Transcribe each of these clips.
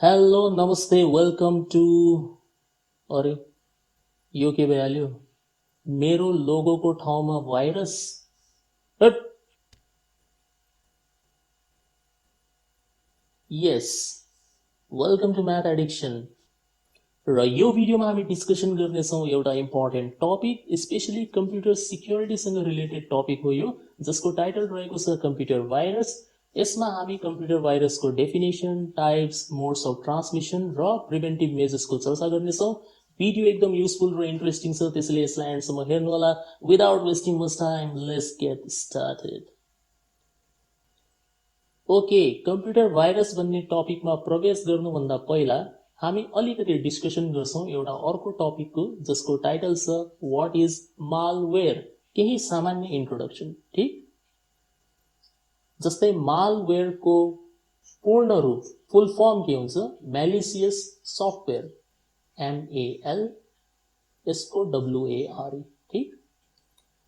Hello नमस्ते welcome two अरे यो के भइहाल्यो मेरो लोगोको ठाउँमा भाइरस हट यस वेलकम टु म्याथ एडिक्सन र यो भिडियोमा हामी डिस्कसन गर्नेछौँ एउटा इम्पोर्टेन्ट टपिक स्पेशली कम्प्युटर सिक्योरिटीसँग रिलेटेड टपिक हो यो जसको टाइटल रहेको छ कम्प्युटर भाइरस। यसमा हामी कम्प्युटर भाइरसको definition types modes of transmission र प्रिभेन्टिभ मेजर्सको चर्चा गर्नेछौँ। भिडियो एकदम युजफुल र इन्ट्रेस्टिङ छ त्यसैले यसलाई एन्डसम्म हेर्नुहोला। Without wasting much time let's get started. Okay, computer virus भन्ने टपिकमा प्रवेश गर्नुभन्दा पहिला हामी अलिकति डिस्कसन गर्छौँ एउटा अर्को टपिकको जसको टाइटल छ व्हाट इज मालवेयर। केही सामान्य इन्ट्रोडक्सन। ठीक, जस्तै मालवेयरको पूर्ण रूप फुल फर्म के हुन्छ? म्यालिसियस सफ्टवेयर, MAL यसको WARE। ठीक,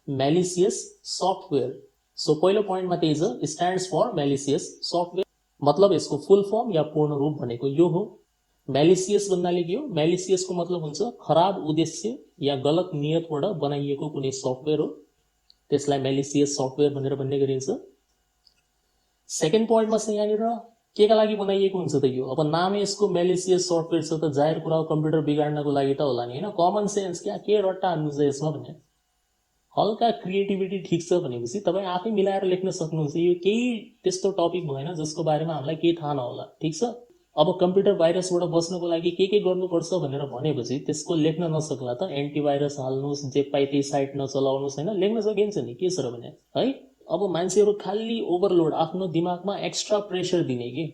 म्यालिसियस सफ्टवेयर। सो पहिलो पोइन्टमा त्यही छ, स्ट्यान्ड्स फर म्यालिसियस सफ्टवेयर। मतलब यसको फुल फर्म या पूर्ण रूप भनेको यो हो। म्यालिसियस भन्नाले के हो? म्यालिसियसको मतलब हुन्छ खराब उद्देश्य या गलत नियतबाट बनाइएको कुनै सफ्टवेयर हो, त्यसलाई म्यालिसियस सफ्टवेयर भनेर भन्ने गरिन्छ। सेकेन्ड पोइन्टमा चाहिँ यहाँनिर के का लागि बनाइएको हुन्छ त यो? अब नामै यसको म्यालिसियस सफ्टवेयर छ त जाहेर कुरा हो कम्प्युटर बिगाड्नको लागि त होला नि, होइन? कमन सेन्स क्या, के रट्टा हान्नु छ यसमा भने हल्का क्रिएटिभिटी ठिक छ भनेपछि तपाईँ आफै मिलाएर लेख्न सक्नुहुन्छ। यो केही त्यस्तो टपिक भएन जसको बारेमा हामीलाई केही थाहा नहोला। ठिक छ, अब कम्प्युटर भाइरसबाट बच्नको लागि के गर्नुपर्छ भनेर भनेपछि त्यसको लेख्न नसक्ला त एन्टिभाइरस हाल्नुहोस्, जे पाइ त्यही साइट नचलाउनुहोस्, होइन? लेख्न सकिन्छ नि, के छ र भने है। अब मान्छेहरू खालि ओभरलोड आफ्नो दिमागमा एक्स्ट्रा प्रेसर दिने कि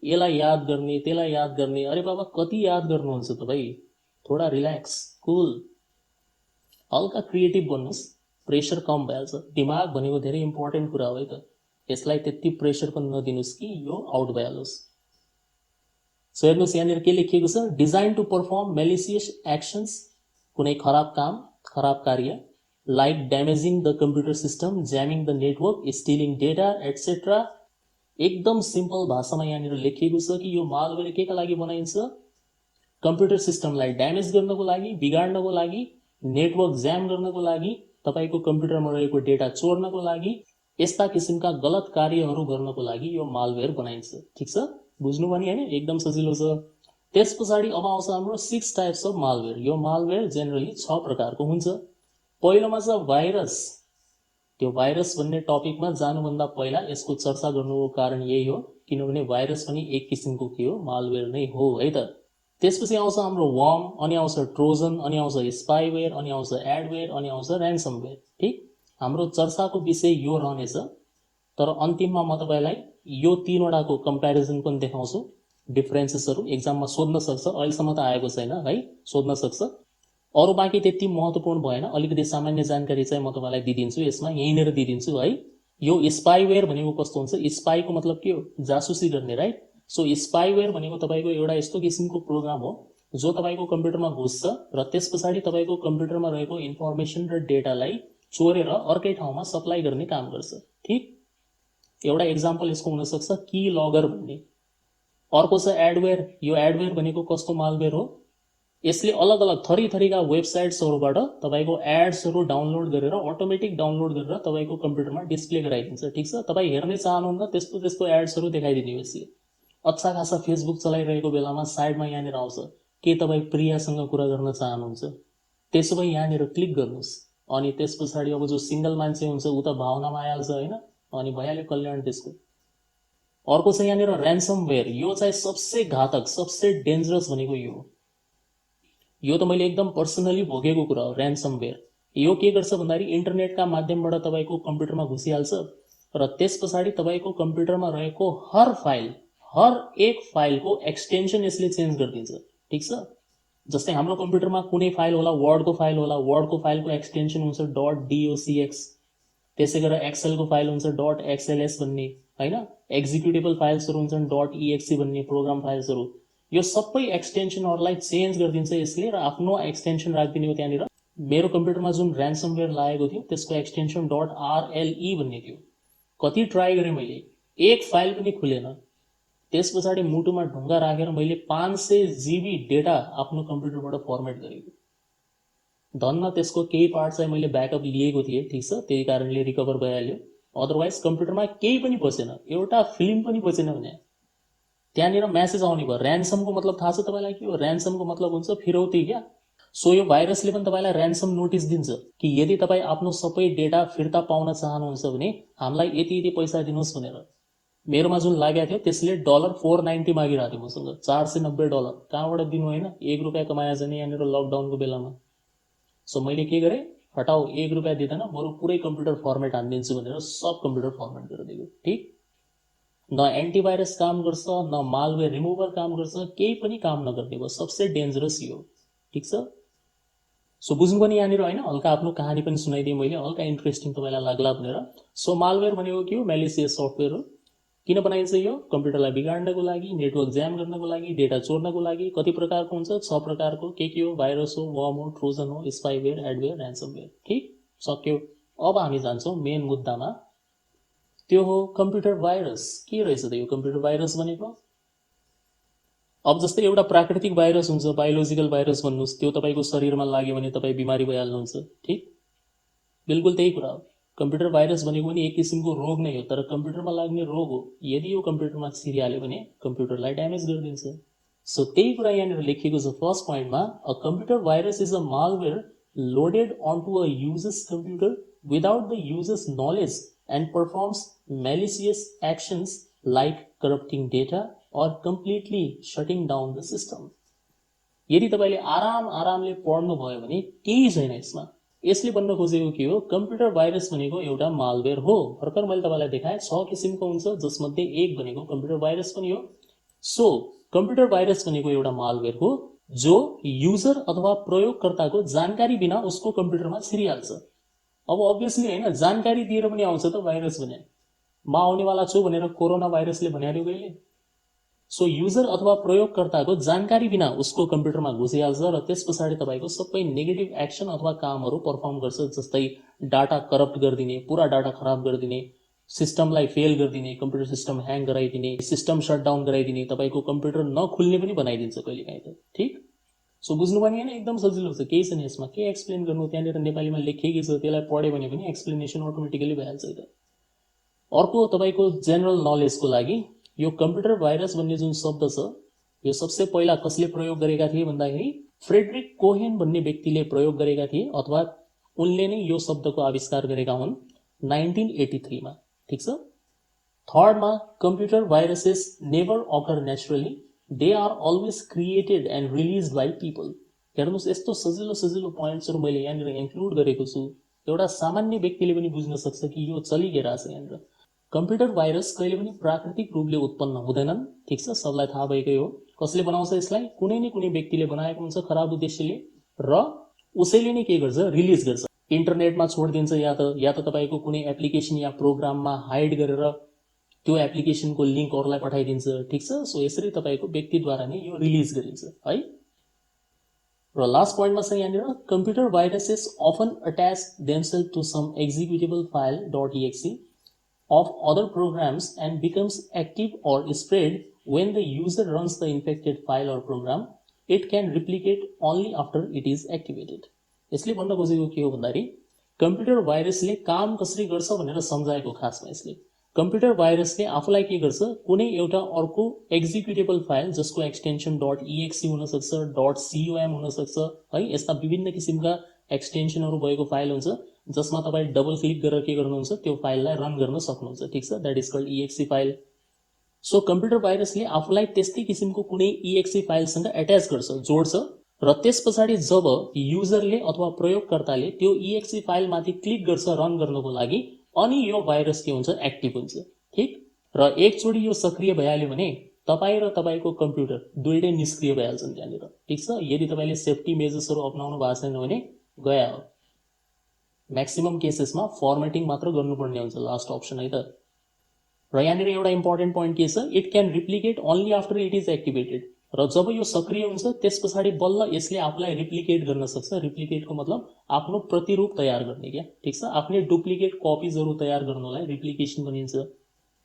यसलाई याद गर्ने त्यसलाई याद गर्ने। अरे बाबा कति याद गर्नुहुन्छ तपाईँ? थोडा रिल्याक्स कुल हल्का क्रिएटिभ बन्नुहोस्, प्रेसर कम भइहाल्छ। दिमाग भनेको धेरै इम्पोर्टेन्ट कुरा हो है त, यसलाई त्यति प्रेसर पनि नदिनुहोस् कि यो आउट भइहालोस्। सो हेर्नुहोस् यहाँनिर के लेखिएको छ? Designed to perform malicious actions, कुनै खराब काम खराब कार्य, like damaging the computer system, jamming the network, stealing data etcetera. एकदम सिम्पल भाषामा यहाँनिर लेखिएको छ कि यो मालवेयर के का लागि बनाइन्छ? कम्प्युटर सिस्टमलाई ड्यामेज गर्नको लागि, बिगाड्नको लागि, नेटवर्क ज्याम गर्नको लागि, तपाईको कम्प्युटरमा रहेको डेटा चोर्नको लागि, यस्ता किसिमका गलत कार्यहरू गर्नको लागि यो मालवेयर बनाइन्छ। ठिक छ, बुझ्नु पनि हैन? एकदम सजिलो छ। त्यस पछाडि अब आउँछ हाम्रो 6 टाइप्स अफ मालवेयर। यो मालवेयर जेनरली 6 प्रकारको हुन्छ। पहिलोमा छ भाइरस। त्यो भाइरस भन्ने टपिकमा जानुभन्दा पहिला यसको चर्चा गर्नुको कारण यही हो किनभने भाइरस पनि एक किसिमको के हो? मालवेयर नै हो है त। त्यसपछि आउँछ हाम्रो वर्म, अनि आउँछ ट्रोजन, अनि आउँछ स्पाइवेयर, अनि आउँछ एडवेयर, अनि आउँछ ऱ्यान्समवेयर। ठीक, हाम्रो चर्चाको विषय यो रहनेछ, तर अन्तिममा म तपाईलाई यो तीनवटाको कम्प्यारिजन पनि देखाउँछु, डिफरेन्सेसहरू। एक्जाममा सोध्न सक्छ, अहिलेसम्म त आएको छैन है, सोध्न सक्छ। अरू बाँकी त्यति महत्त्वपूर्ण भएन, अलिकति सामान्य जानकारी चाहिँ म तपाईँलाई दिइदिन्छु यसमा, यहीँनिर दिइदिन्छु है। यो स्पाइवेयर भनेको कस्तो हुन्छ? स्पाईको मतलब के हो? जासुसी गर्ने, राइट? सो स्पाइवेयर भनेको तपाईँको एउटा यस्तो किसिमको प्रोग्राम हो जो तपाईँको कम्प्युटरमा घुस्छ र त्यस पछाडि तपाईँको कम्प्युटरमा रहेको इन्फर्मेसन र डेटालाई चोरेर अर्कै ठाउँमा सप्लाई गर्ने काम गर्छ। ठीक, एउटा एक्जाम्पल यसको हुनसक्छ की लगर भन्ने। अर्को छ एडवेयर। यो एडवेयर भनेको कस्तो मालवेयर हो? यसले अलग अलग थरी थरीका वेबसाइट्सहरूबाट तपाईँको एड्सहरू डाउनलोड गरेर अटोमेटिक डाउनलोड गरेर तपाईँको कम्प्युटरमा डिस्प्ले गराइदिन्छ। ठिक छ, तपाईँ हेर्नै चाहनुहुन्न त्यस्तो त्यस्तो एड्सहरू देखाइदिने यसले। अच्छा खासा फेसबुक चलाइरहेको बेलामा साइडमा यहाँनिर आउँछ के तपाईँ प्रियासँग कुरा गर्न चाहनुहुन्छ? त्यसो भए यहाँनिर क्लिक गर्नुहोस्, अनि त्यस पछाडि अब जो सिंगल मान्छे हुन्छ ऊ त भावनामा आइहाल्छ होइन, अनि भइहाल्यो कल्याण त्यसको। अर्को चाहिँ यहाँनिर ऱ्यान्समवेयर। यो चाहिँ सबसे घातक सबसे डेन्जरस भनेको यो त मैले एकदम पर्सनली भोगेको कुरा हो। ऱ्यान्समवेयर यो के गर्छ भन्दाखेरि इन्टरनेटका माध्यमबाट तपाईँको कम्प्युटरमा घुसिहाल्छ र त्यस पछाडि तपाईँको कम्प्युटरमा रहेको हर एक फाइलको एक्सटेन्सन यसले चेन्ज गरिदिन्छ। ठिक छ, जस्तै हाम्रो कम्प्युटरमा कुनै फाइल होला, वर्डको फाइल होला, वर्डको फाइलको एक्सटेन्सन हुन्छ .docx, त्यसै गरेर एक्सेलको फाइल हुन्छ .xls भन्ने होइन, एक्जिक्युटेबल फाइल्सहरू हुन्छन् .exe भन्ने प्रोग्राम फाइल्सहरू। यो सबै एक्सटेन्सनहरूलाई चेन्ज गरिदिन्छ यसले र आफ्नो एक्सटेन्सन राखिदिने हो त्यहाँनिर। मेरो कम्प्युटरमा जुन ऱ्यान्समवेयर लागेको थियो त्यसको एक्सटेन्सन .rle भन्ने थियो। कति ट्राई गरेँ मैले, एक फाइल पनि खुलेन। त्यस पछाडि मुटुमा ढुङ्गा राखेर मैले 500 GB डेटा आफ्नो कम्प्युटरबाट फर्मेट गरेको। धन्न त्यसको केही पार्ट चाहिँ मैले ब्याकअप लिएको थिएँ, ठिक छ, त्यही कारणले रिकभर भइहाल्यो। अदरवाइज कम्प्युटरमा केही पनि बचेन, एउटा फिल्म पनि बचेन भने। त्यहाँनिर म्यासेज आउने भयो। ऱ्यान्समको मतलब थाहा छ तपाईँलाई के हो? ऱ्यान्समको मतलब हुन्छ फिरौती क्या। सो यो भाइरसले पनि तपाईँलाई ऱ्यान्सम नोटिस दिन्छ कि यदि तपाईँ आफ्नो सबै डेटा फिर्ता पाउन चाहनुहुन्छ भने हामीलाई यति यति पैसा दिनुहोस् भनेर। मेरोमा जुन लागेको थियो त्यसले $490 मागिरहेको थियो मसँग, $490। कहाँबाट दिनु होइन, ₹1 कमाएछ नि यहाँनिर लकडाउनको बेलामा। सो मैले के गरेँ, हटाऊ, ₹1 दिँदैन, बरु पुरै कम्प्युटर फर्मेट हानिदिन्छु भनेर सब कम्प्युटर फर्मेट गरिदिएको। ठिक, न एन्टिभाइरस काम गर्छ, न मालवेयर रिमुभर काम गर्छ, केही पनि काम नगर्ने भयो। सबसे डेन्जरस यो, ठिक छ। सो बुझ्नु पनि यहाँनिर होइन, हल्का आफ्नो कहानी पनि सुनाइदिएँ मैले, हल्का इन्ट्रेस्टिङ तपाईँलाई लाग्ला भनेर। सो मालवेयर भनेको के हो? मेलिसियस सफ्टवेयर हो। किन बनाइन्छ यो? कम्प्युटरलाई बिगाड्नको लागि, नेटवर्क ज्याम गर्नको लागि, डेटा चोर्नको लागि। कति प्रकारको हुन्छ? 6 प्रकारको। के हो? भाइरस हो, वर्म हो, ट्रोजन हो, स्पाइवेयर, एडवेयर, ऱ्यान्समवेयर। ठिक, सक्यो। अब हामी जान्छौँ मेन मुद्दामा, त्यो हो कम्प्युटर भाइरस। के रहेछ त यो कम्प्युटर भाइरस भनेको? अब जस्तै एउटा प्राकृतिक भाइरस हुन्छ, बायोलोजिकल भाइरस भन्नुहोस्, त्यो तपाईँको शरीरमा लाग्यो भने तपाईँ बिमारी भइहाल्नुहुन्छ। ठिक, बिल्कुल त्यही कुरा हो। कम्प्युटर भाइरस भनेको पनि एक किसिमको रोग नै हो, तर कम्प्युटरमा लाग्ने रोग हो। यदि यो कम्प्युटरमा छिरिहाल्यो भने कम्प्युटरलाई ड्यामेज गरिदिन्छ। सो त्यही कुरा यहाँनिर लेखिएको छ फर्स्ट पोइन्टमा, a computer virus is a malware loaded onto a user's computer without the user's knowledge and performs malicious actions like corrupting data or completely shutting down the system. यदि तपाईँले आरामले पढ्नु भयो भने केही छैन यसमा। यसले भन्न खोजेको के हो? कम्प्युटर भाइरस भनेको एउटा मालवेयर हो। भर्खर मैले तपाईँलाई देखाएँ 6 किसिमको हुन्छ, जसमध्ये एक भनेको कम्प्युटर भाइरस पनि हो। सो कम्प्युटर भाइरस भनेको एउटा मालवेयर हो जो युजर अथवा प्रयोगकर्ताको जानकारी बिना उसको कम्प्युटरमा छिरिहाल्छ। अब अभियसली होइन, जानकारी दिएर पनि आउँछ त भाइरस भने। म आउनेवाला छु भनेर कोरोना भाइरसले भनिहाल्यो कहिले? सो युजर अथवा प्रयोगकर्ताको जानकारी बिना उसको कम्प्युटरमा घुसिहाल्छ र त्यस पछाडि तपाईँको सबै नेगेटिभ एक्सन अथवा कामहरू पर्फर्म गर्छ। जस्तै डाटा करप्ट गरिदिने, पुरा डाटा खराब गरिदिने, सिस्टमलाई फेल गरिदिने, कम्प्युटर सिस्टम ह्याङ गराइदिने, सिस्टम सटडाउन गराइदिने, तपाईँको कम्प्युटर नखुल्ने पनि बनाइदिन्छ कहिलेकाहीँ त। ठिक, सो बुझ्नु पनि होइन, एकदम सजिलो छ, केही छैन यसमा। के एक्सप्लेन गर्नु, त्यहाँनिर नेपालीमा लेखिएको छ, त्यसलाई पढ्यो भने पनि एक्सप्लेनेसन अटोमेटिकली भइहाल्छ। त अर्को तपाईँको जेनरल नलेजको लागि, यो कम्प्युटर भाइरस भन्ने जुन शब्द छ यो सबसे पहिला कसले प्रयोग गरेका थिए भन्दाखेरि फ्रेडरिक कोहेन भन्ने व्यक्तिले प्रयोग गरेका थिए, अथवा उनले नै यो शब्दको आविष्कार गरेका हुन् 1983 मा। ठिक छ। थर्डमा, computer viruses never occur naturally, they are always created and release by people. हेर्नुहोस्, यस्तो सजिलो सजिलो पोइन्ट्सहरू मैले यहाँनिर इन्क्लुड गरेको छु, एउटा सामान्य व्यक्तिले पनि बुझ्न सक्छ कि यो चलिरहेको छ यहाँनिर। कम्प्युटर भाइरस कहिले पनि प्राकृतिक रूपले उत्पन्न हुँदैनन्, ठिक छ, सबलाई थाहा भएकै हो। कसले बनाउँछ यसलाई? कुनै न कुनै व्यक्तिले बनाएको हुन्छ खराब उद्देश्यले, र उसैले नै के गर्छ? रिलिज गर्छ, इन्टरनेटमा छोडिदिन्छ, या त तपाईँको कुनै एप्लिकेसन या प्रोग्राममा हाइड गरेर त्यो एप्लिकेसनको लिङ्क अरूलाई पठाइदिन्छ। ठिक छ, सो यसरी तपाईँको व्यक्तिद्वारा नै यो रिलिज गरिन्छ है। र लास्ट पोइन्टमा चाहिँ यहाँनिर computer viruses often attach themselves to some executable file .exe of other programs and becomes active or spread when the user runs the infected file or program. It can replicate only after it is activated. यसले भन्न खोजेको के हो भन्दाखेरि computer भाइरसले काम कसरी गर्छ भनेर सम्झाएको खासमा यसले। कम्प्युटर भाइरसले आफूलाई के गर्छ? कुनै एउटा अर्को एक्जिक्युटेबल फाइल जसको एक्सटेन्सन .exe हुन सक्छ, .com हुन सक्छ है, यस्ता विभिन्न किसिमका एक्सटेन्सनहरू भएको फाइल हुन्छ जसमा तपाईँ डबल क्लिक गरेर के गर्नुहुन्छ? त्यो फाइललाई रन गर्न सक्नुहुन्छ। ठिक छ, that is called exe file. So computer भाइरसले आफूलाई त्यस्तै किसिमको कुनै exe फाइलसँग एट्याच गर्छ, जोड्छ, र त्यस पछाडि जब युजरले अथवा प्रयोगकर्ताले त्यो exe फाइलमाथि क्लिक गर्छ रन गर्नको लागि, अनि यो भाइरस के हुन्छ? एक्टिभ हुन्छ। ठिक, र एकचोटि यो सक्रिय भइहाल्यो भने तपाईँ र तपाईँको कम्प्युटर दुईटै निष्क्रिय भइहाल्छन् त्यहाँनिर। ठिक छ, यदि तपाईँले सेफ्टी मेजर्सहरू अप्नाउनु भएको छैन भने गया हो। म्याक्सिमम केसेसमा फर्मेटिङ मात्र गर्नुपर्ने हुन्छ, लास्ट अप्सन है त। र यहाँनिर एउटा इम्पोर्टेन्ट पोइन्ट के छ? It can replicate only after it is activated. र जब यो सक्रिय हुन्छ त्यस पछाडि बल्ल यसले आफूलाई रिप्लिकेट गर्न सक्छ। रिप्लिकेटको मतलब आफ्नो प्रतिरूप तयार गर्ने क्या। ठिक छ, आफ्नै डुप्लिकेट कपिजहरू तयार गर्नलाई रिप्लिकेसन भनिन्छ।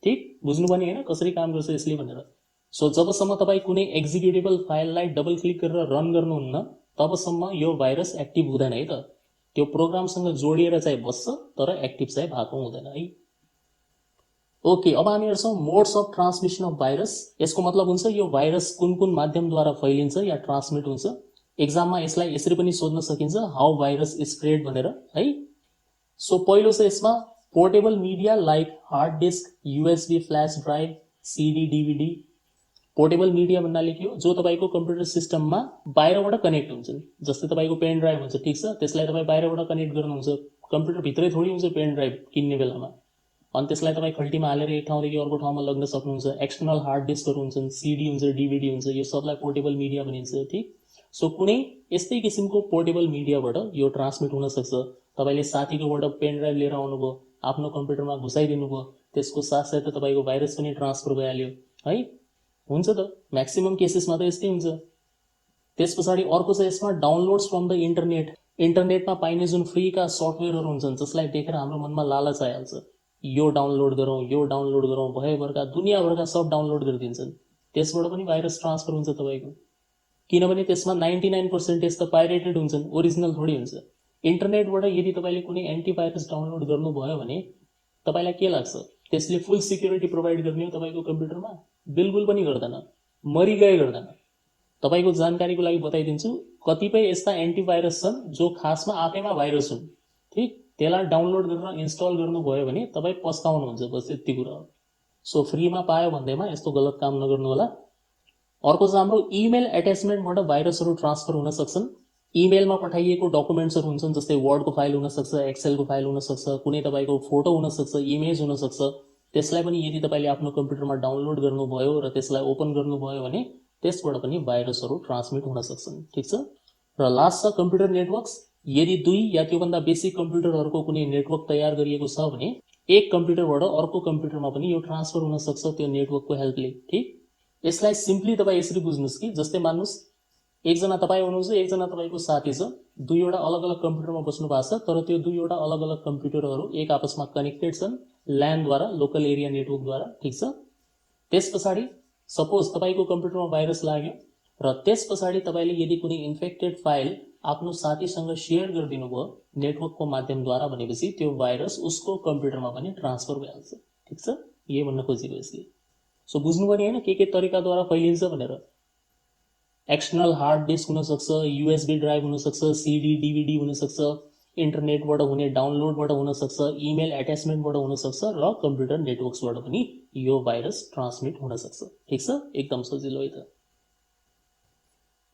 ठिक, बुझ्नु पनि होइन कसरी काम गर्छ यसले भनेर। सो जबसम्म तपाईँ कुनै एक्जिक्युटेबल फाइललाई डबल क्लिक गरेर रन गर्नुहुन्न तबसम्म यो भाइरस एक्टिभ हुँदैन है त। त्यो प्रोग्रामसँग जोडिएर चाहिँ बस्छ तर एक्टिभ चाहिँ भएको हुँदैन है। ओके, अब हामी हेर्छौँ modes of transmission of virus. यसको मतलब हुन्छ यो भाइरस कुन कुन माध्यमद्वारा फैलिन्छ या ट्रान्समिट हुन्छ। एक्जाममा यसलाई यसरी पनि सोध्न सकिन्छ, हाउ भाइरस स्प्रेड भनेर है। सो पहिलो चाहिँ यसमा portable media like hard disk, USB flash drive, CD, DVD. Portable media भन्नाले के हो, जो तपाईँको कम्प्युटर सिस्टममा बाहिरबाट कनेक्ट हुन्छन्। जस्तै तपाईँको पेन ड्राइभ हुन्छ, ठिक छ, त्यसलाई तपाईँ बाहिरबाट कनेक्ट गर्नुहुन्छ, कम्प्युटरभित्रै थोरै हुन्छ पेन ड्राइभ किन्ने बेलामा। अनि त्यसलाई तपाईँ खल्टीमा हालेर एक ठाउँदेखि अर्को ठाउँमा लग्न सक्नुहुन्छ। एक्सटर्नल हार्ड डिस्कहरू हुन्छन्, सिडी हुन्छ, डिभिडी हुन्छ, यो सबलाई पोर्टेबल मिडिया भनिन्छ, ठिक। सो कुनै यस्तै किसिमको पोर्टेबल मिडियाबाट यो ट्रान्समिट हुन सक्छ। तपाईँले साथीकोबाट पेन ड्राइभ लिएर आउनुभयो, आफ्नो कम्प्युटरमा घुसाइदिनु भयो, त्यसको साथसाथै तपाईँको भाइरस पनि ट्रान्सफर भइहाल्यो है। हुन्छ त, म्याक्सिमम केसेसमा त यस्तै हुन्छ। त्यस पछाडि अर्को चाहिँ यसमा डाउनलोड्स फ्रम द इन्टरनेट। इन्टरनेटमा पाइने जुन फ्रीका सफ्टवेयरहरू हुन्छन् जसलाई देखेर हाम्रो मनमा लालच आइहाल्छ, यो डाउनलोड गरौँ, यो डाउनलोड गरौँ, भएभरका दुनियाँभरका सब डाउनलोड गरिदिन्छन्। त्यसबाट पनि भाइरस ट्रान्सफर हुन्छ तपाईँको, किनभने त्यसमा 99% त पाइरेटेड हुन्छन्, ओरिजिनल थोडी हुन्छ। इन्टरनेटबाट यदि तपाईँले कुनै एन्टिभाइरस डाउनलोड गर्नुभयो भने तपाईँलाई के लाग्छ, त्यसले फुल सिक्युरिटी प्रोभाइड गर्ने हो तपाईँको कम्प्युटरमा? बिल्कुल पनि गर्दैन, मरिगए गर्दैन। तपाईँको जानकारीको लागि बताइदिन्छु, कतिपय यस्ता एन्टिभाइरस छन् जो खासमा आफैमा भाइरस हुन्, ठिक। त्यसलाई डाउनलोड गरेर इन्स्टल गर्नुभयो भने तपाईँ पस्ताउनुहुन्छ, बस यति कुरा हो। सो फ्रीमा पायो भन्दैमा यस्तो गलत काम नगर्नु होला। अर्को चाहिँ हाम्रो इमेल एट्याचमेन्टबाट भाइरसहरू ट्रान्सफर हुन सक्छन्। इमेलमा पठाइएको डकुमेन्ट्सहरू हुन्छन्, जस्तै वर्डको फाइल हुनसक्छ, एक्सेलको फाइल हुनसक्छ, कुनै तपाईँको फोटो हुनसक्छ, इमेज हुनसक्छ। त्यसलाई पनि यदि तपाईँले आफ्नो कम्प्युटरमा डाउनलोड गर्नुभयो र त्यसलाई ओपन गर्नुभयो भने त्यसबाट पनि भाइरसहरू ट्रान्समिट हुन सक्छन्, ठिक छ। र लास्ट छ कम्प्युटर नेटवर्क्स। यदि 2 या त्योभन्दा बेसी कम्प्युटरहरूको कुनै नेटवर्क तयार गरिएको छ भने एक कम्प्युटरबाट अर्को कम्प्युटरमा पनि यो ट्रान्सफर हुन सक्छ त्यो नेटवर्कको हेल्पले, ठिक। यसलाई सिम्पली तपाईँ यसरी बुझ्नुहोस् कि जस्तै मान्नुहोस् एकजना तपाईँ हुनुहुन्छ, एकजना तपाईँको साथी छ, दुईवटा अलग अलग कम्प्युटरमा बस्नु भएको छ, तर त्यो दुईवटा अलग अलग कम्प्युटरहरू एक आपसमा कनेक्टेड छन् ल्यानद्वारा, लोकल एरिया नेटवर्कद्वारा, ठिक छ। त्यस पछाडि सपोज तपाईँको कम्प्युटरमा भाइरस लाग्यो र त्यस पछाडि तपाईँले यदि कुनै इन्फेक्टेड फाइल आफ्नो साथीसँग सेयर गरिदिनु भयो नेटवर्कको माध्यमद्वारा भनेपछि त्यो भाइरस उसको कम्प्युटरमा पनि ट्रान्सफर भइहाल्छ, ठिक छ। यही भन्न खोजेको यसले। सो बुझ्नु पर्ने होइन के तरिकाद्वारा फैलिन्छ भनेर। एक्सटर्नल हार्ड डिस्क हुनसक्छ, युएसबी ड्राइभ हुनसक्छ, सिडी, डिभिडी हुनसक्छ, इन्टरनेटबाट हुने डाउनलोडबाट हुनसक्छ, इमेल एट्याचमेन्टबाट हुनसक्छ र कम्प्युटर नेटवर्क्सबाट पनि यो भाइरस ट्रान्समिट हुनसक्छ, ठिक छ। एकदम सजिलो है त।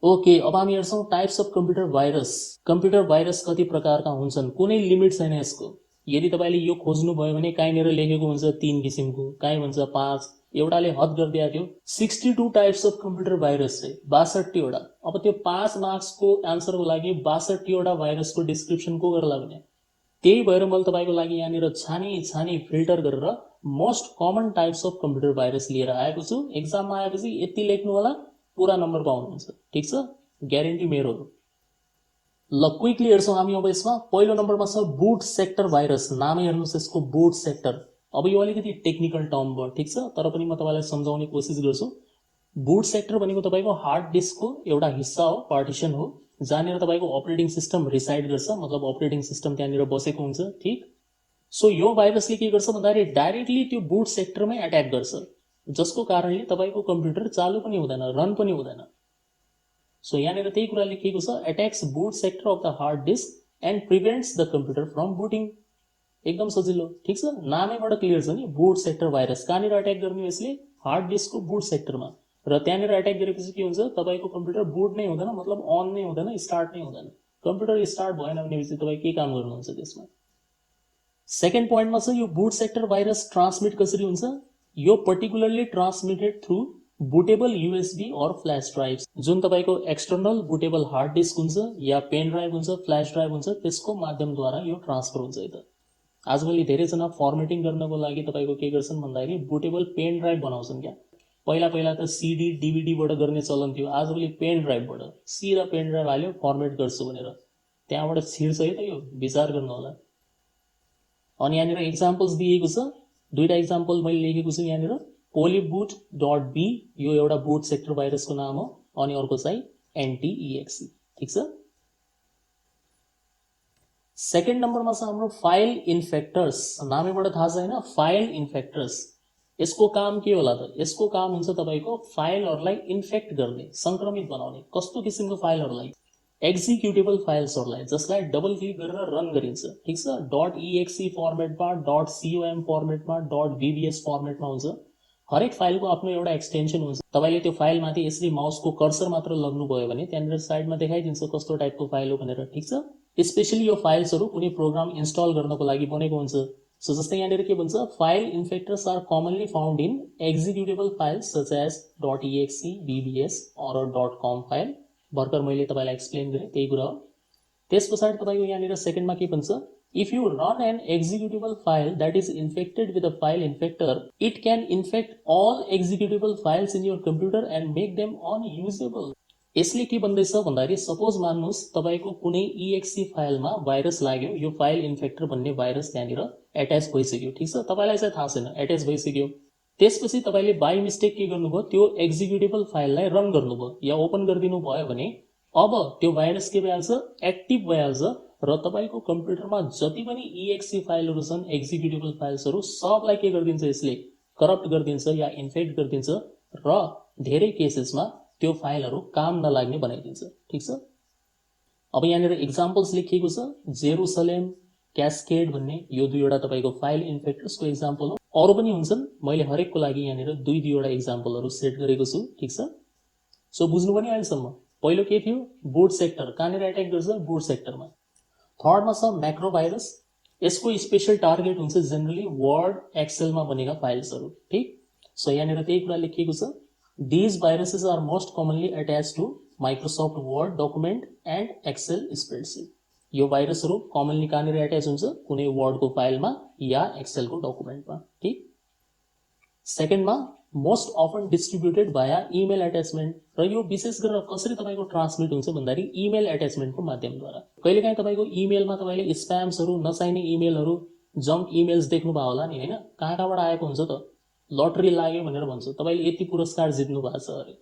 ओके, अब हामी हेर्छौँ types of computer virus. Computer virus कति प्रकारका हुन्छन्, कुनै लिमिट छैन यसको। यदि तपाईँले यो खोज्नुभयो भने कहीँनिर लेखेको हुन्छ 3 किसिमको, कहीँ भन्छ 5, एउटाले हद गरिदिएको थियो 62 टाइप्स अफ कम्प्युटर भाइरस चाहिँ 62वटा। अब त्यो 5 मार्क्सको आन्सरको लागि 62वटा भाइरसको डिस्क्रिप्सन को गर्ला भने, त्यही भएर मैले तपाईँको लागि यहाँनिर छानी फिल्टर गरेर most common types of computer virus लिएर आएको छु। एक्जाममा आएपछि यति लेख्नु होला, पुरा नम्बर पाउनुहुन्छ, ठिक छ, ग्यारेन्टी मेरो हो। ल क्विकली हेर्छौँ हामी अब यसमा। पहिलो नम्बरमा छ बुट सेक्टर भाइरस। नामै हेर्नुहोस् यसको, बुट सेक्टर। अब यो अलिकति टेक्निकल टर्म भयो, ठिक छ, तर पनि म तपाईँलाई सम्झाउने कोसिस गर्छु। बुट सेक्टर भनेको तपाईँको हार्ड डिस्कको एउटा हिस्सा हो, पार्टिसन हो, जहाँनिर तपाईँको अपरेटिङ सिस्टम रिसाइड गर्छ, मतलब अपरेटिङ सिस्टम त्यहाँनिर बसेको हुन्छ, ठिक। सो यो भाइरसले के गर्छ भन्दाखेरि डाइरेक्टली त्यो बुट सेक्टरमै एट्याक गर्छ, जसको कारणले तपाईँको कम्प्युटर चालु पनि हुँदैन, रन पनि हुँदैन। सो यहाँनिर त्यही कुरा लेखिएको छ, attacks boot sector of the hard disk and prevents the computer from booting. एकदम सजिलो, ठिक छ, नामैबाट क्लियर छ नि, बुट सेक्टर भाइरस। कहाँनिर एट्याक गर्ने यसले, हार्ड डिस्कको बुट सेक्टरमा। र त्यहाँनिर एट्याक गरेपछि के हुन्छ, तपाईँको कम्प्युटर बुट नै हुँदैन, मतलब अन नै हुँदैन, स्टार्ट नै हुँदैन। कम्प्युटर स्टार्ट भएन भनेपछि तपाईँ के काम गर्नुहुन्छ त्यसमा। सेकेन्ड पोइन्टमा छ यो बुट सेक्टर भाइरस ट्रान्समिट कसरी हुन्छ। यो particularly transmitted through bootable USB और फ्ल्यास ड्राइभ। जुन तपाईँको एक्सटर्नल बुटेबल हार्ड डिस्क हुन्छ या पेन ड्राइभ हुन्छ, फ्ल्यास ड्राइभ हुन्छ, त्यसको माध्यमद्वारा यो ट्रान्सफर हुन्छ। त आजभोलि धेरैजना फर्मेटिङ गर्नको लागि तपाईँको के गर्छन् भन्दाखेरि बुटेबल पेन ड्राइभ बनाउँछन् क्या। पहिला त सिडी, डिभिडीबाट गर्ने चलन थियो, आजभोलि पेन ड्राइभबाट सिधा पेन ड्राइभ हाल्यो फर्मेट गर्छु भनेर, त्यहाँबाट छिर्छ है त, यो विचार गर्नु होला। अनि यहाँनिर इक्जाम्पल्स दिएको छ, दुईटा इक्जाम्पल मैले लेखेको छु यहाँनिर। polyboot.b यो एउटा बुट सेक्टर भाइरसको नाम हो अनि अर्को चाहिँ NTEXE ठीक छ। सेकेन्ड नम्बरमा छ हाम्रो फाइल इन्फेक्टर्स। नामैबाट थाहा छ हैन, फाइल इन्फेक्टर्स। यसको काम के होला त? यसको काम हुन्छ तपाईको फाइलहरुलाई इन्फेक्ट गर्ने, संक्रमित बनाउने। कस्तो किसिमको फाइलहरुलाई? एक्जिक्युटेबल फाइल्सहरुलाई जसलाई डबल क्लिक गरेर रन गरिन्छ ठीक छ। .exe फर्मेटमा, .com फर्मेटमा, .bbs फर्मेटमा हुन्छ। हरेक फाइलको आफ्नो एउटा एक्सटेन्सन हुन्छ। तपाईले त्यो फाइलमाथि यसरी माउसको कर्सर मात्र लग्नुभयो भने त्यहाँनिर साइडमा देखाइदिन्छ कस्तो टाइपको फाइल हो भनेर ठीक छ। स्पेशली यो फाइल्सहरु कुनै प्रोग्राम इन्स्टल गर्नको लागि बनेको हुन्छ। सो जस्तै यहाँनिर के भन्छ, file infectors are commonly found in executable files such as .exe, bbs or .com file. भर्खर मैले तपाईलाई एक्सप्लेन गरेँ त्यही कुरा हो। त्यसपछि तपाईको यहाँनिर सेकेन्डमा के भन्छ, if you run an executable file that is infected with a file infector, it can infect all executable files in your computer and make them unusable. यसले के भन्दैछ भन्दाखेरि सपोज मान्नुस् तपाईको कुनै exe फाइलमा भाइरस लाग्यो, यो फाइल इन्फेक्टर भन्ने virus त्यहाँनिर एट्याच भइसक्यो ठीक छ। तपाईलाई चाहिँ थाहा छैन एट्याच भइसक्यो। त्यसपछि तपाईले बाइ मिस्टेक के गर्नुभयो, त्यो एक्जिक्युटेबल फाइललाई रन गर्नुभयो या ओपन गरिदिनु भयो भने अब त्यो भाइरस के भइहाल्छ, एक्टिभ भइहाल्छ र तपाईको कम्प्युटरमा जति पनि exe फाइलहरु छन्, एक्जिक्युटेबल फाइल्सहरु सबलाई के गरिदिन्छ, यसले करप्ट गरिदिन्छ या इन्फेक्ट गरिदिन्छ र धेरै केसेसमा त्यो फाइलहरु काम नलाग्ने बनाइदिन्छ ठीक छ। अब यहाँनिर एक्जाम्पल्स लेखिएको छ, जेरुसलेम, क्यास्केड भन्ने यो दुईवटा तपाईको फाइल इन्फेक्टर्सको एक्जाम्पल हो। अरु पनि हुन्छन्, मैले हरेकको लागि यहाँनिर दुई दुईवटा एक्जाम्पलहरु सेट गरेको छु ठीक छ। सो बुझ्नु पनि अहिलेसम्म। पहिलो के थियो, बुट सेक्टर, कहाँनिर एट्याक गर्छ, बुट सेक्टरमा। थर्डमा छ म्याक्रो भाइरस। यसको स्पेशल टार्गेट हुन्छ जेनरली वर्ड, एक्सेलमा बनेका फाइल्सहरु ठीक। सो यहाँनिर त्यही कुरा लेखिएको छ, these viruses are most commonly attached to Microsoft Word document and Excel spreadsheet. यो भाइरसहरु कमनली कहाँनिर एट्याच हुन्छ, कुनै वर्डको फाइलमा या एक्सेलको डकुमेन्टमा ठीक। सेकेन्डमा most often distributed via email attachment, र यो विशेष गरेर कसरी तपाईको ट्रान्समिट हुन्छ भन्दाखेरि इमेल एट्याचमेन्टको माध्यमद्वारा। कहिलेकाहीँ तपाईको इमेलमा तपाईले स्प्याम्सहरु, नचाहिने इमेलहरु, जङ्क इमेल्स देख्नु भयो होला नि हैन, कहाँबाट आएको हुन्छ त, लटरी लाग्यो भनेर भन्छ, तपाईले यति पुरस्कार जित्नु भएको छ अरे।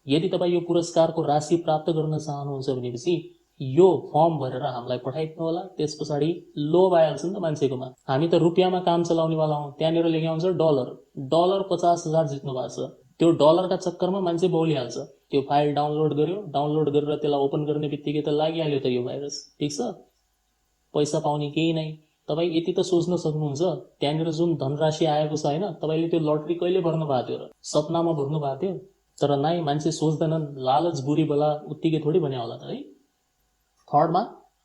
यदि तपाई यो पुरस्कारको राशि प्राप्त गर्न चाहनुहुन्छ भनेपछि यो फर्म भरेर हामीलाई पठाइदिनु होला। त्यसपछि लोभ आइहाल्छ नि त मान्छेकोमा, हामी त रुपियाँमा काम चलाउनेवाला हौं, त्यहाँनिर लेखेको हुन्छ डलर 50,000 जित्नु भएको छ। त्यो डलरका चक्करमा मान्छे बौलिहाल्छ। त्यो फाइल डाउनलोड गर्यो, डाउनलोड गरेर त्यसलाई ओपन गर्ने बित्तिकै त लागिहाल्यो त यो भाइरस ठीक छ। पैसा पाउने केही नै। तपाई यति त सोच्न सक्नुहुन्छ, त्यहाँनिर जुन धनराशि आएको छ हैन, तपाईले त्यो लटरी कहिले भर्नु भएको थियो र? सपनामा भर्नु भएको थियो? तर नाइ, मान्छे सोच्दैनन्, लालच बुरी बला उत्तिकै थोडी भन्या होला त है। थर्डमा,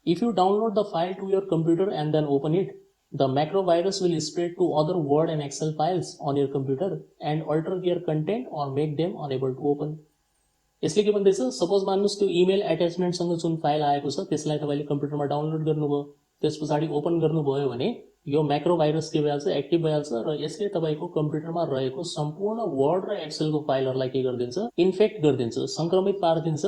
if you download the file to your computer and then open it, the macro virus will spread to other Word and Excel files on your computer and alter their content or make them unable to open. यसले के भन्दैछ, suppose मान्नुस् त्यो email एट्याचमेन्टसँग जुन file आएको छ त्यसलाई तपाईले कम्प्युटरमा डाउनलोड गर्नुभयो, त्यसपछि ओपन गर्नुभयो भने यो म्याक्रो भाइरस के भइहाल्छ, एक्टिभ भइहाल्छ र यसले तपाईको कम्प्युटरमा रहेको सम्पूर्ण वर्ड र एक्सेलको फाइलहरुलाई के गरिदिन्छ, इन्फेक्ट गरिदिन्छ, संक्रमित पार्दिन्छ।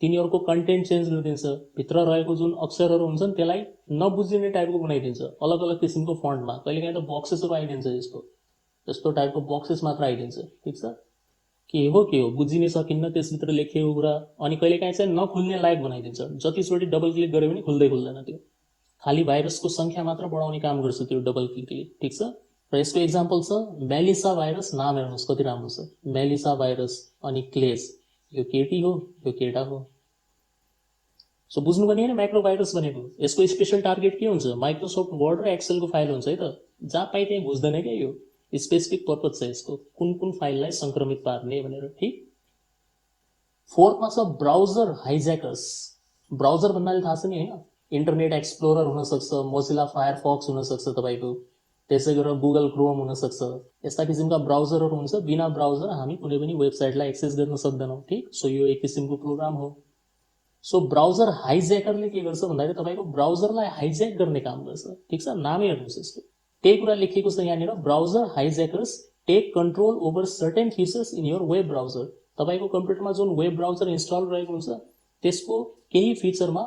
तिनीहरुको कन्टेन्ट चेन्ज गरिदिन्छ, भित्र रहेको जुन अक्षरहरु हुन्छन् त्यसलाई नबुझिने टाइपको बनाइदिन्छ, अलग अलग किसिमको फन्टमा। कहिलेकाहीँ त बक्सेसहरु आइदिन्छ, यस्तो टाइपको बक्सेस मात्र आइदिन्छ ठीक छ। के हो बुझिनै सकिन्न त्यसभित्र लेखिएको कुरा। अनि कहिलेकाहीँ चाहिँ नखुल्ने लायक बनाइदिन्छ, जतिचोटि डबल क्लिक गरे पनि खुल्दै खुल्दैन। त्यो खाली भाइरसको संख्या मात्र बढाउने काम गर्छ त्यो डबल क्लिकले ठीक छ। र यसको एक्जाम्पल छ मेलिसा भाइरस। नाम हेर्नुस् कति राम्रो छ, मेलिसा भाइरस अनि क्लेज। यो केटी हो, यो केटा हो। सो बुझ्नु पनि हैन म्याक्रो भाइरस भनेको। यसको स्पेशल टार्गेट के हुन्छ, माइक्रोसफ्ट वर्ड र एक्सेलको फाइल हुन्छ है त। जहाँ पाइ त्यही बुझ्दैन क्या, यो स्पेसिफिक पर्पज छ यसको, कुन कुन फाइललाई संक्रमित पार्ने भनेर ठीक। फोर्थमा छ ब्राउजर हाइज्याकर्स। ब्राउजर भन्नाले थाहा छ नि हैन, इन्टरनेट एक्सप्लोरर हुन सक्छ, मोजिला फायरफक्स हुन सक्छ तपाईको, त्यसै गरेर गुगल क्रोम हुन सक्छ। यस्ता किसिमका ब्राउजरहरु हुन्छ, बिना ब्राउजर हामी कुनै पनि वेबसाइटलाई एक्सेस गर्न सक्दैनौं ठीक। सो यो एक किसिमको प्रोग्राम हो। सो ब्राउजर हाइज्याकरले के गर्छ भन्दाखेरि तपाईको ब्राउजरलाई हाइज्याक गर्ने काम गर्छ ठीक छ। नामै हेर्नुस् यसको, त्यही कुरा लेखिएको छ यहाँनिर, browser hijackers take control over certain features in your web browser. तपाईको कम्प्युटरमा जुन वेब ब्राउजर इन्स्टल रहेको हुन्छ त्यसको केही फीचरमा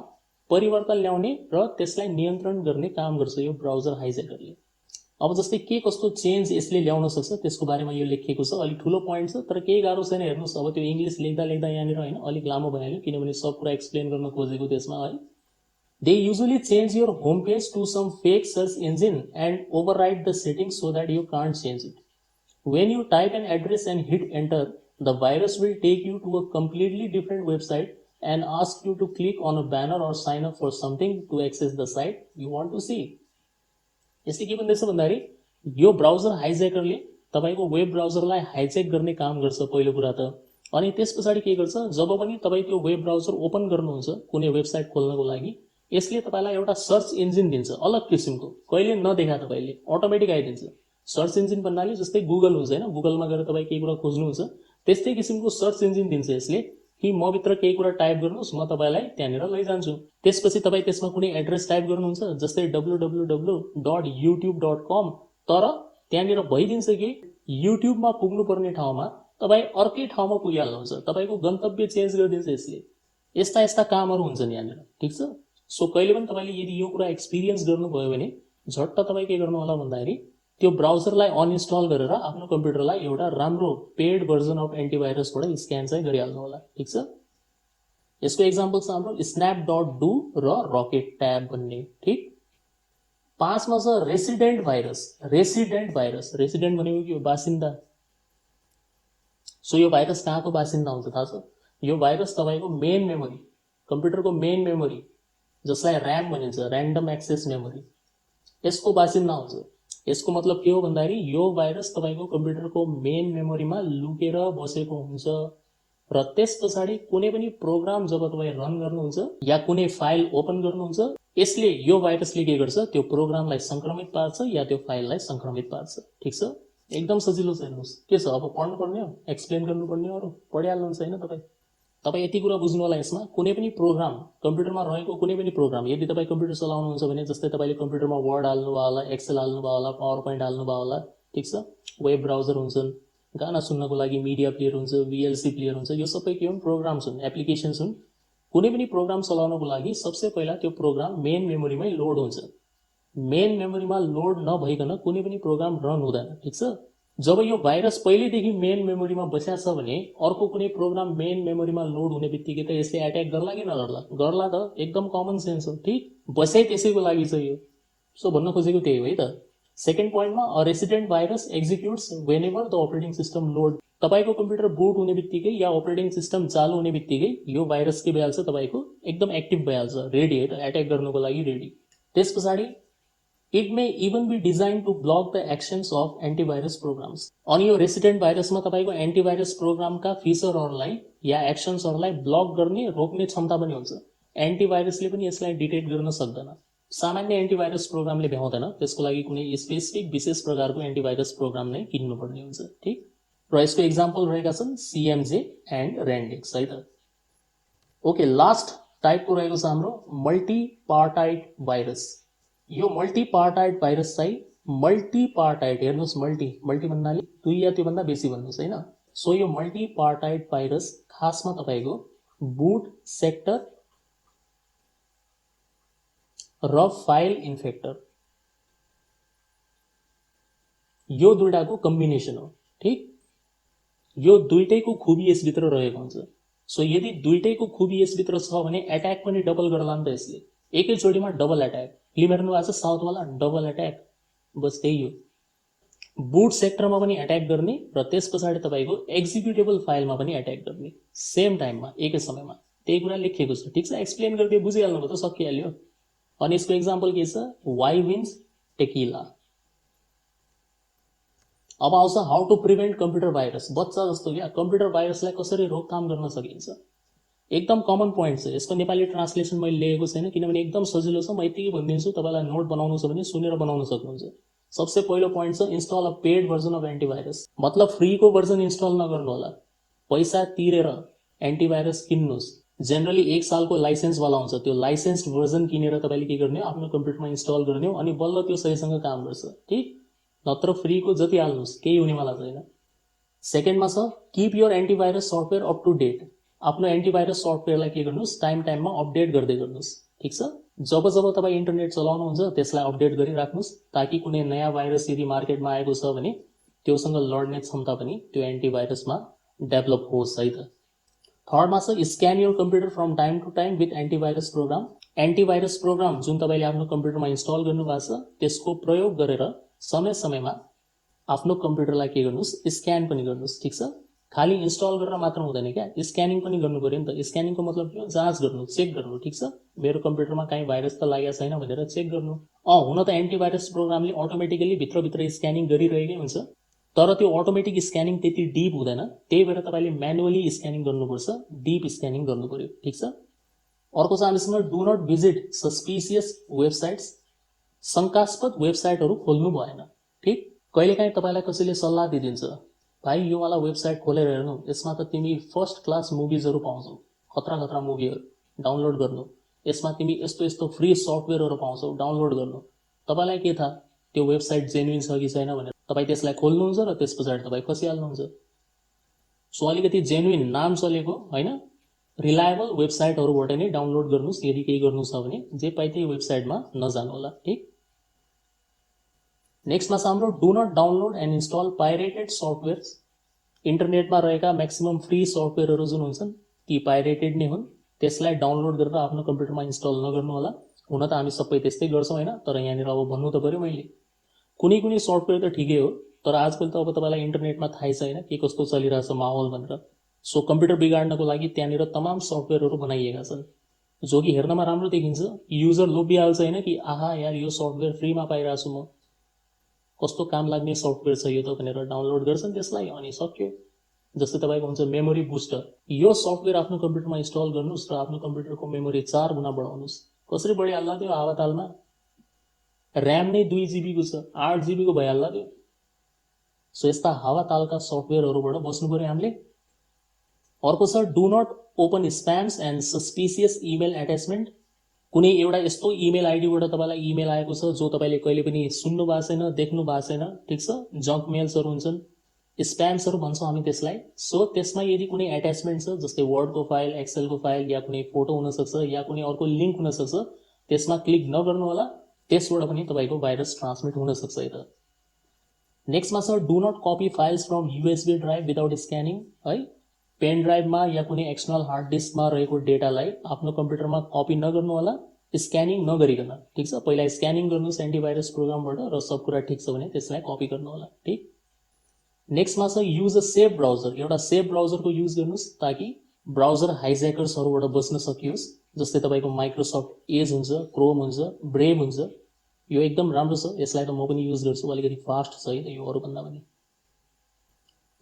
परिवर्तन ल्याउने र त्यसलाई नियन्त्रण गर्ने काम गर्छ यो ब्राउजर हाइज्याकरले। अब जस्तै के कस्तो चेन्ज यसले ल्याउन सक्छ त्यसको बारेमा यो लेखिएको छ। अलिक ठुलो पोइन्ट छ तर केही गाह्रो छैन, हेर्नुहोस्। अब त्यो इङ्ग्लिस लेख्दा लेख्दा यहाँनिर होइन अलिक लामो भइहाल्यो किनभने सब कुरा एक्सप्लेन गर्न खोजेको त्यसमा है। They usually change your home page to some fake search engine and override the settings so that you can't change it. When you type an address and hit enter, the virus will take you to a completely different website and ask you to click on a banner or sign up for something to access the site you want to see. यसले के भन्दैछ भन्दाखेरि यो browser हाइज्याकरले तपाईको web ब्राउजरलाई hijack गर्ने काम गर्छ पहिलो कुरा त। अनि त्यस पछाडि के गर्छ, जब पनि तपाईँ त्यो वेब ब्राउजर ओपन गर्नुहुन्छ कुनै वेबसाइट खोल्नको लागि, यसले तपाईँलाई एउटा सर्च इन्जिन दिन्छ अलग किसिमको, कहिले नदेखा तपाईँले अटोमेटिक आइदिन्छ। सर्च इन्जिन भन्नाले जस्तै गुगल हुन्छ होइन, गुगलमा गएर तपाईँ केही कुरा खोज्नुहुन्छ त्यस्तै किसिमको सर्च इन्जिन दिन्छ यसले कि म भित्र केही कुरा टाइप गर्नुहोस् म तपाईँलाई त्यहाँनिर लैजान्छु। त्यसपछि तपाईँ त्यसमा कुनै एड्रेस टाइप गर्नुहुन्छ जस्तै www.youtube.com, तर त्यहाँनिर भइदिन्छ कि युट्युबमा पुग्नुपर्ने ठाउँमा तपाईँ अर्कै ठाउँमा पुगिहाल्नुहुन्छ, तपाईँको गन्तव्य चेन्ज गरिदिन्छ यसले। यस्ता यस्ता कामहरू हुन्छन् यहाँनिर, ठिक छ। सो कहिले पनि तपाईँले यदि यो कुरा एक्सपिरियन्स गर्नुभयो भने झट्ट तपाईँ के गर्नु होला भन्दाखेरि त्यो ब्राउजरलाई अनइन्स्टल गरेर आफ्नो कम्प्युटरलाई एउटा राम्रो पेड भर्जन अफ एन्टिभाइरसबाट स्क्यान चाहिँ गरिहाल्नु होला, ठिक छ। यसको एक्जाम्पल छ हाम्रो snap.do र रकेट ट्याब भन्ने, ठिक। 5 मा छ resident virus. Resident virus, resident भनेको के हो, बासिन्दा। सो यो भाइरस कहाँको बासिन्दा हुन्छ थाहा छ? यो भाइरस तपाईँको मेन मेमोरी, कम्प्युटरको मेन मेमोरी जसलाई ऱ्याम भनिन्छ, ऱ्यान्डम एक्सेस मेमोरी, यसको बासिन्दा हुन्छ। यसको मतलब के हो भन्दाखेरि यो भाइरस तपाईँको कम्प्युटरको मेन मेमोरीमा लुकेर बसेको हुन्छ र त्यस पछाडि कुनै पनि प्रोग्राम जब तपाईँ रन गर्नुहुन्छ या कुनै फाइल ओपन गर्नुहुन्छ यसले यो भाइरसले के गर्छ, त्यो प्रोग्रामलाई संक्रमित पार्छ या त्यो फाइललाई संक्रमित पार्छ, ठिक छ। एकदम सजिलो छ, हेर्नुहोस् के छ। अब पढ्नुपर्ने हो, एक्सप्लेन गर्नुपर्ने हो, पढिहाल्नुहुन्छ होइन तपाईँ। तपाईँ यति कुरा बुझ्नु होला यसमा, कुनै पनि प्रोग्राम कम्प्युटरमा रहेको कुनै पनि प्रोग्राम यदि तपाईँ कम्प्युटर चलाउनुहुन्छ भने जस्तै तपाईँले कम्प्युटरमा वर्ड हाल्नुभयो होला, एक्सेल हाल्नुभयो होला, पावर पोइन्ट हाल्नुभयो होला, ठिक छ। वेब ब्राउजर हुन्छन्, गाना सुन्नको लागि मिडिया प्लेयर हुन्छ, VLC प्लेयर हुन्छ, यो सबै के हुन्, प्रोग्राम्स हुन्, एप्लिकेसन्स हुन्। कुनै पनि प्रोग्राम चलाउनको लागि सबसे पहिला त्यो प्रोग्राम मेन मेमोरीमै लोड हुन्छ। मेन मेमोरीमा लोड नभइकन कुनै पनि प्रोग्राम रन हुँदैन, ठिक छ। जब यो भाइरस पहिलेदेखि मेन मेमोरीमा बसेको छ भने अर्को कुनै प्रोग्राम मेन मेमोरीमा लोड हुने बित्तिकै त यसले एट्याक गर्ला कि नगर्ला? गर्ला त, एकदम कमन सेन्स हो, ठिक। बसाइ त्यसैको लागि छ यो। सो भन्न खोजेको त्यही हो है त। सेकेन्ड पोइन्टमा, a resident virus executes whenever the operating system load. तपाईँको कम्प्युटर बुट हुने बित्तिकै या अपरेटिङ सिस्टम चालु हुने बित्तिकै यो भाइरस के भइहाल्छ, तपाईँको एकदम एक्टिभ भइहाल्छ, रेडी है त, एट्याक गर्नको लागि रेडी। त्यस पछाडि it may even be design to block the actions of antivirus programs. अनि यो रेसिडेन्ट भाइरसमा तपाईँको एन्टिभाइरस प्रोग्रामका फिचरहरूलाई या एक्सन्सहरूलाई ब्लक गर्ने, रोक्ने क्षमता पनि हुन्छ। एन्टिभाइरसले पनि यसलाई डिटेक्ट गर्न सक्दैन। सामान्य एन्टिभाइरस प्रोग्रामले भ्याउँदैन, त्यसको लागि कुनै स्पेसिफिक विशेष प्रकारको एन्टिभाइरस प्रोग्राम नै किन्नुपर्ने हुन्छ, ठिक। र यसको एक्जाम्पल रहेका छन् CMJ एन्ड रेन्डेक्स है त। ओके, लास्ट टाइपको रहेको छ हाम्रो मल्टिपार्टाइड भाइरस। यो मल्टिपार्टाइड भाइरस चाहिँ मल्टिपार्टाइड, हेर्नुहोस्, मल्टी भन्नाले दुई या त्योभन्दा बेसी भन्नुहोस् होइन। सो यो मल्टिपार्टाइड भाइरस खासमा तपाईँको बुट सेक्टर र फाइल इन्फेक्टर, यो दुईटाको कम्बिनेसन हो, ठिक। यो दुईटैको खुबी यसभित्र रहेको हुन्छ। सो यदि दुईटैको खुबी यसभित्र छ भने एट्याक पनि डबल गर्ला नि त यसले, एकैचोटिमा डबल एट्याक। फिल्म हेर्नु भएको छ साउथवाला डबल एट्याक, बस त्यही हो। बुट सेक्टरमा पनि एट्याक गर्ने र त्यस पछाडि तपाईँको एक्जिक्युटेबल फाइलमा पनि एट्याक गर्ने सेम टाइममा, एकै समयमा। त्यही कुरा लेखिएको छ, ठिक छ। एक्सप्लेन गरिदिए बुझिहाल्नुभयो त, सकिहाल्यो। अनि यसको एक्जाम्पल के छ, वाइभिन्स टेकिला। अब आउँछ how to prevent computer virus. बच्चा जस्तो क्या, कम्प्युटर भाइरसलाई कसरी रोकथाम गर्न सकिन्छ, एकदम कमन पोइन्ट छ। यसको नेपाली ट्रान्सलेसन मैले लेखेको छैन किनभने एकदम सजिलो छ, म यतिकै भनिदिन्छु, तपाईँलाई नोट बनाउनु छ भने सुनेर बनाउन सक्नुहुन्छ। सबसे पहिलो पोइन्ट छ install a paid version of antivirus. मतलब फ्रीको भर्जन इन्स्टल नगर्नु होला, पैसा तिरेर एन्टिभाइरस किन्नुहोस्। जेनरली 1 सालको लाइसेन्सवाला हुन्छ, त्यो लाइसेन्स्ड भर्जन किनेर तपाईँले के गर्ने हो, आफ्नो कम्प्युटरमा इन्स्टल गर्ने हो, अनि बल्ल त्यो सहीसँग काम गर्छ, ठिक। नत्र फ्रीको जति हाल्नुहोस् केही हुनेवाला छैन। सेकेन्डमा छ keep your antivirus software up to date. आफ्नो एन्टिभाइरस सफ्टवेयरलाई के गर्नुहोस्, टाइममा अपडेट गर्दै गर्नुहोस्, ठिक छ। जब जब तपाईँ इन्टरनेट चलाउनुहुन्छ त्यसलाई अपडेट गरिराख्नुहोस् ताकि कुनै नयाँ भाइरस यदि मार्केटमा आएको छ भने त्योसँग लड्ने क्षमता पनि त्यो एन्टिभाइरसमा डेभलप होस् है त। थर्डमा छ scan your computer from time to time with antivirus program. Antivirus program जुन तपाईँले आफ्नो कम्प्युटरमा इन्स्टल गर्नुभएको छ त्यसको प्रयोग गरेर समय समयमा आफ्नो कम्प्युटरलाई के गर्नुहोस्, स्क्यान पनि गर्नुहोस्। ठिक छ, खालि इन्स्टल गरेर मात्र हुँदैन क्या, स्क्यानिङ पनि गर्नु पर्यो नि त। स्क्यानिङको मतलब के हो, जाँच गर्नु, चेक गर्नु। ठिक छ, मेरो कम्प्युटरमा काहीँ भाइरस त लागेको छैन भनेर चेक गर्नु। हुन त एन्टिभाइरस प्रोग्रामले अटोमेटिकली भित्रभित्र स्क्यानिङ गरिरहेकै हुन्छ, तर त्यो अटोमेटिक स्क्यानिङ त्यति डिप हुँदैन, त्यही भएर तपाईँले म्यानुअली स्क्यानिङ गर्नुपर्छ, डिप स्क्यानिङ गर्नु पर्यो। ठिक छ। अर्को छ हामीसँग do not visit suspicious websites. शङ्कास्पद वेबसाइटहरू खोल्नु भएन। ठिक, कहिलेकाहीँ तपाईँलाई कसैले सल्लाह दिइदिन्छ, भाइ यो वाला वेबसाइट खोलेर हेर्नु, यसमा त तिमी फर्स्ट क्लास मुभिजहरू पाउँछौ, खतरा खतरा मुभीहरू डाउनलोड गर्नु, यसमा तिमी यस्तो यस्तो फ्री सफ्टवेयरहरू पाउँछौ, डाउनलोड गर्नु। तपाईँलाई के थाहा त्यो वेबसाइट जेन्युइन छ कि छैन भनेर? तपाईँ त्यसलाई खोल्नुहुन्छ र त्यस पछाडि तपाईँ फसिहाल्नुहुन्छ। सो अलिकति जेन्युइन नाम चलेको होइन, रिलायबल वेबसाइटहरूबाट नै डाउनलोड गर्नुहोस्। यदि केही गर्नु छ भने जे पाइ त्यही वेबसाइटमा नजानु होला। ठिक, नेक्स्टमा छ हाम्रो do not download and install pirated software. इन्टरनेटमा रहेका म्याक्सिमम फ्री सफ्टवेयरहरू जुन हुन्छन् ती पाइरेटेड नै हुन्, त्यसलाई डाउनलोड गरेर आफ्नो कम्प्युटरमा इन्स्टल नगर्नु होला। हुन त हामी सबै त्यस्तै गर्छौँ होइन, तर यहाँनिर अब भन्नु त पऱ्यो मैले, कुनै कुनै सफ्टवेयर त ठिकै हो, तर आजकल त अब तपाईँलाई इन्टरनेटमा थाहै छैन के कस्तो चलिरहेछ माहौल भनेर। सो कम्प्युटर बिगाड्नको लागि त्यहाँनिर तमाम सफ्टवेयरहरू बनाइएका छन् जो कि हेर्नमा राम्रो देखिन्छ, युजर लोभिहाल्छ होइन कि आहा यार यो सफ्टवेयर फ्रीमा पाइरहेको छु म, कस्तो काम लाग्ने सफ्टवेयर छ यो त भनेर डाउनलोड गर्छन् त्यसलाई, अनि सक्यो। जस्तै तपाईँको हुन्छ मेमोरी बुस्टर, यो सफ्टवेयर आफ्नो कम्प्युटरमा इन्स्टल गर्नुहोस् र आफ्नो कम्प्युटरको मेमोरी 4 गुणा बढाउनुहोस्। कसरी बढिहाल्ला त्यो हावातालमा, ऱ्याम नै 2 जिबीको छ, 8 जिबीको भइहाल्ला त्यो। सो यस्ता हावातालका सफ्टवेयरहरूबाट बस्नु पर्यो हामीले। अर्को छ do not open spams and suspicious email attachment. कुनै एउटा यस्तो इमेल आइडीबाट तपाईँलाई इमेल आएको छ जो तपाईँले कहिले पनि सुन्नु भएको छैन, देख्नु भएको छैन। ठिक छ, जङ्क मेल्सहरू हुन्छन्, स्प्याम्सहरू भन्छौँ हामी त्यसलाई। सो त्यसमा यदि कुनै एट्याचमेन्ट छ, जस्तै वर्डको फाइल, एक्सेलको फाइल, या कुनै फोटो हुनसक्छ, या कुनै अर्को लिङ्क हुनसक्छ, त्यसमा क्लिक नगर्नु होला, त्यसबाट पनि तपाईँको भाइरस ट्रान्समिट हुनसक्छ त। नेक्स्टमा छ do not copy files from USB drive without scanning है। पेन ड्राइभमा या कुनै एक्सटर्नल हार्ड डिस्कमा रहेको डेटालाई आफ्नो कम्प्युटरमा कपी नगर्नु होला, स्क्यानिङ नगरिकन। ठिक छ, पहिला स्क्यानिङ गर्नुहोस् एन्टिभाइरस प्रोग्रामबाट, र सब कुरा ठिक छ भने त्यसलाई कपी गर्नु होला। ठिक, नेक्स्टमा छ युज अ सेफ ब्राउजर। एउटा सेफ ब्राउजरको युज गर्नुहोस् ताकि ब्राउजर हाइज्याकर्सहरूबाट बच्न सकियोस्। जस्तै तपाईँको माइक्रोसफ्ट एज हुन्छ, क्रोम हुन्छ, ब्रेभ हुन्छ, यो एकदम राम्रो छ, यसलाई त म पनि युज गर्छु, अलिकति फास्ट छ है त यो अरूभन्दा पनि।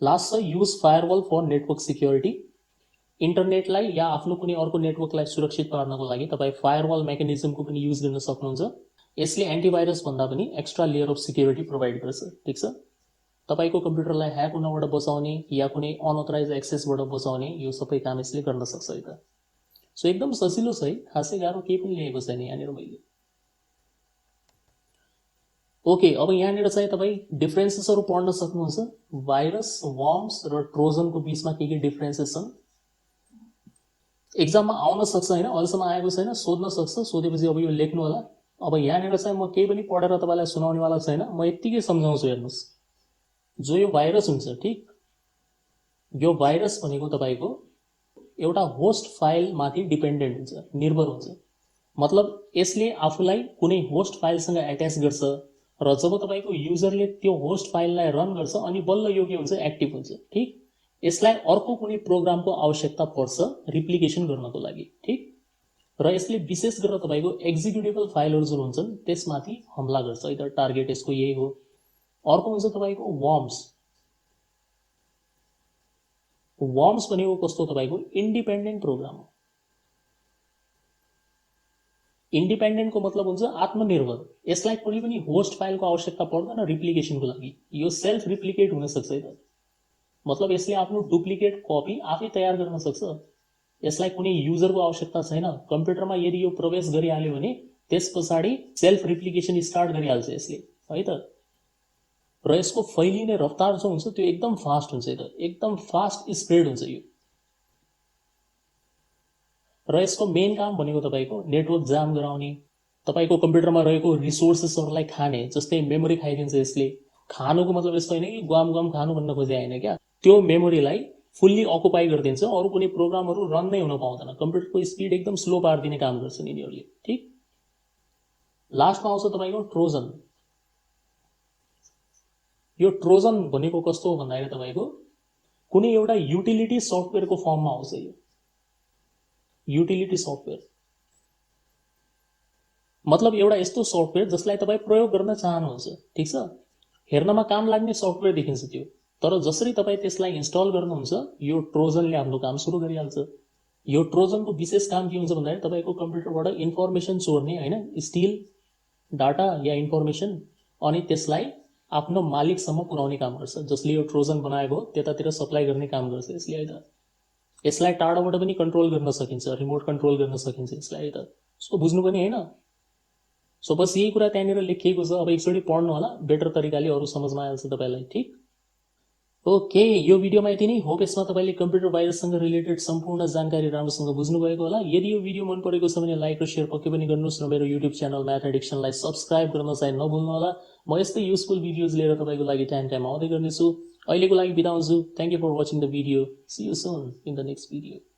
लास्ट छ युज फायरवल फर नेटवर्क सिक्योरिटी। इन्टरनेटलाई या आफ्नो कुनै अर्को नेटवर्कलाई सुरक्षित पार्नको लागि तपाईँ फायरवल मेकानिजमको पनि युज गर्न सक्नुहुन्छ। यसले एन्टिभाइरस भन्दा पनि extra layer of security provide गर्छ। ठिक छ, तपाईँको कम्प्युटरलाई ह्याक हुनबाट बचाउने या कुनै अनअथराइज एक्सेसबाट बचाउने यो सबै काम यसले गर्न सक्छ है त। सो एकदम सजिलो छ है, खासै गाह्रो केही पनि ल्याएको छैन यहाँनिर मैले। ओके, अब यहाँनिर चाहिँ तपाईँ डिफ्रेन्सेसहरू पढ्न सक्नुहुन्छ। भाइरस, वर्म्स र ट्रोजनको बिचमा के डिफ्रेन्सेस छन्, एक्जाममा आउन सक्छ होइन, अहिलेसम्म आएको छैन, सोध्न सक्छ, सोधेपछि अब यो लेख्नु होला। अब यहाँनिर चाहिँ म केही पनि पढेर तपाईँलाई सुनाउनेवाला छैन, म यत्तिकै सम्झाउँछु हेर्नुहोस्। जो यो भाइरस हुन्छ, ठिक, यो भाइरस भनेको तपाईँको एउटा होस्ट फाइलमाथि डिपेन्डेन्ट हुन्छ, निर्भर हुन्छ। मतलब यसले आफूलाई कुनै होस्ट फाइलसँग एट्याच गर्छ, र जब तपाईँको युजरले त्यो होस्ट फाइललाई रन गर्छ अनि बल्ल यो के हुन्छ, एक्टिभ हुन्छ। ठिक, यसलाई अर्को कुनै प्रोग्रामको आवश्यकता पर्छ रिप्लिकेसन गर्नको लागि। ठिक, र यसले विशेष गरेर तपाईँको एक्जिक्युटेबल फाइलहरू जुन हुन्छन् त्यसमाथि हमला गर्छ है त, टार्गेट यसको यही हो। अर्को हुन्छ तपाईँको वर्म्स। वर्म्स भनेको कस्तो, तपाईँको इन्डिपेन्डेन्ट प्रोग्राम हो। इन्डिपेन्डेन्टको मतलब हुन्छ आत्मनिर्भर, यसलाई कुनै पनि होस्ट फाइलको आवश्यकता पर्दैन रिप्लिकेसनको लागि, यो सेल्फ रिप्लिकेट हुन सक्छ है त। मतलब यसले आफ्नो डुप्लिकेट कपी आफै तयार गर्न सक्छ, यसलाई कुनै युजरको आवश्यकता छैन। कम्प्युटरमा यदि यो प्रवेश गरिहाल्यो भने त्यस पछाडि सेल्फ रिप्लिकेसन स्टार्ट गरिहाल्छ यसले है त। र यसको फैलिने रफ्तार जो हुन्छ त्यो एकदम फास्ट हुन्छ त, एकदम फास्ट स्प्रेड हुन्छ यो। र यसको मेन काम भनेको तपाईँको नेटवर्क जाम गराउने, तपाईँको कम्प्युटरमा रहेको रिसोर्सेसहरूलाई खाने, जस्तै मेमोरी खाइदिन्छ यसले। खानुको मतलब यस्तो होइन कि गुवाम गुवाम खानु भन्न खोजे होइन क्या, त्यो मेमोरीलाई फुल्ली अकुपाई गरिदिन्छ, अरू कुनै प्रोग्रामहरू रन नै हुन पाउँदैन, कम्प्युटरको स्पिड एकदम स्लो पारिदिने काम गर्छन् यिनीहरूले। ठिक, लास्टमा आउँछ तपाईँको ट्रोजन। यो ट्रोजन भनेको कस्तो हो भन्दाखेरि तपाईँको कुनै एउटा युटिलिटी सफ्टवेयरको फर्ममा आउँछ। यो युटिलिटी सफ्टवेयर मतलब एउटा यस्तो सफ्टवेयर जसलाई तपाईँ प्रयोग गर्न चाहनुहुन्छ, ठिक छ, हेर्नमा काम लाग्ने सफ्टवेयर देखिन्छ त्यो, तर जसरी तपाईँ त्यसलाई इन्स्टल गर्नुहुन्छ यो ट्रोजनले आफ्नो काम सुरु गरिहाल्छ। यो ट्रोजनको विशेष काम के हुन्छ भन्दाखेरि तपाईँको कम्प्युटरबाट इन्फर्मेसन चोर्ने होइन, स्टिल डाटा या इन्फर्मेसन, अनि त्यसलाई आफ्नो मालिकसम्म पुर्याउने काम गर्छ। जसले यो ट्रोजन बनाएको त्यतातिर सप्लाई गर्ने काम गर्छ यसले है त। यसलाई टाढोबाट पनि कन्ट्रोल गर्न सकिन्छ, रिमोट कन्ट्रोल गर्न सकिन्छ यसलाई है त। उसको बुझ्नु पनि होइन। सो बस यही कुरा त्यहाँनिर लेखिएको छ। अब एकचोटि पढ्नु होला, बेटर तरिकाले अरू समझमा आइहाल्छ तपाईँलाई। ठिक, ओके, यो भिडियोमा यति नै। होप यसमा तपाईँले कम्प्युटर भाइरससँग रिलेटेड सम्पूर्ण जानकारी राम्रोसँग बुझ्नुभएको होला। यदि यो भिडियो मन परेको छ भने लाइक र सेयर पक्कै पनि गर्नुहोस् र मेरो युट्युब च्यानल म्याथ एडिक्सनलाई सब्सक्राइब गर्न चाहिँ नभुल्नु होला। म यस्तै युजफुल भिडियोज लिएर तपाईँको लागि टाइम आउँदै गर्नेछु। अहिलेको लागि बिदा हुन्छु। Thank you for watching the video. See you soon in the next video.